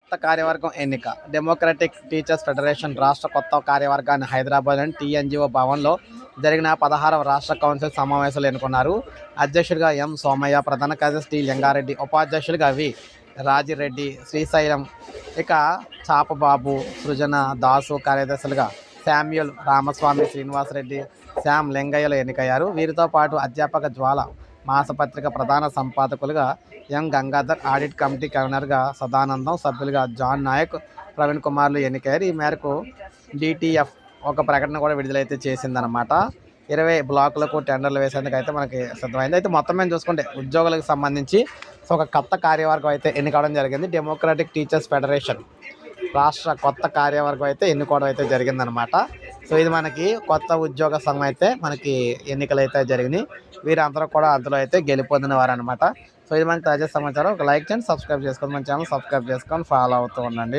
కొత్త కార్యవర్గం ఎన్నిక. డెమోక్రటిక్ టీచర్స్ ఫెడరేషన్ రాష్ట్ర కొత్త కార్యవర్గాన్ని హైదరాబాద్లోని టీఎన్జీఓ భవన్లో జరిగిన 16వ రాష్ట్ర కౌన్సిల్ సమావేశంలో ఎన్నుకున్నారు. అధ్యక్షుడిగా ఎం సోమయ్య, ప్రధాన కార్యదర్శి టి లింగారెడ్డి, ఉపాధ్యక్షులుగా వి రాజిరెడ్డి, శ్రీశైలం, ఇక చాపబాబు, సృజన, దాసు, కార్యదర్శులుగా శామ్యూల్, రామస్వామి, శ్రీనివాసరెడ్డి, శ్యామ్ లింగయ్యలు ఎన్నికయ్యారు. వీరితో పాటు అధ్యాపక జ్వాల మాసపత్రిక ప్రధాన సంపాదకులుగా ఎం గంగాధర్, ఆడిట్ కమిటీ కన్వీనర్గా సదానందం, సభ్యులుగా జాన్ నాయక్, ప్రవీణ్ కుమార్లు ఎన్నికయ్యారు. ఈ మేరకు డిటిఎఫ్ ఒక ప్రకటన కూడా విడుదలైతే చేసిందనమాట. 20 బ్లాకులకు టెండర్లు వేసేందుకు అయితే మనకి సిద్ధమైంది. అయితే మొత్తం మేము చూసుకుంటే ఉద్యోగులకు సంబంధించి ఒక కొత్త కార్యవర్గం అయితే ఎన్నుకోవడం జరిగింది. డెమోక్రటిక్ టీచర్స్ ఫెడరేషన్ రాష్ట్ర కొత్త కార్యవర్గం అయితే ఎన్నుకోవడం అయితే జరిగిందనమాట. సో ఇది మనకి కొత్త ఉద్యోగ సంఘం అయితే మనకి ఎన్నికలు అయితే జరిగినాయి. వీరందరూ కూడా అందులో అయితే గెలుపొందిన వారు అనమాట. సో ఇది మనకి తాజా సమాచారం. ఒక లైక్ చేయండి, సబ్స్క్రైబ్ చేసుకోండి, మన ఛానల్ సబ్స్క్రైబ్ చేసుకొని ఫాలో అవుతూ ఉండండి.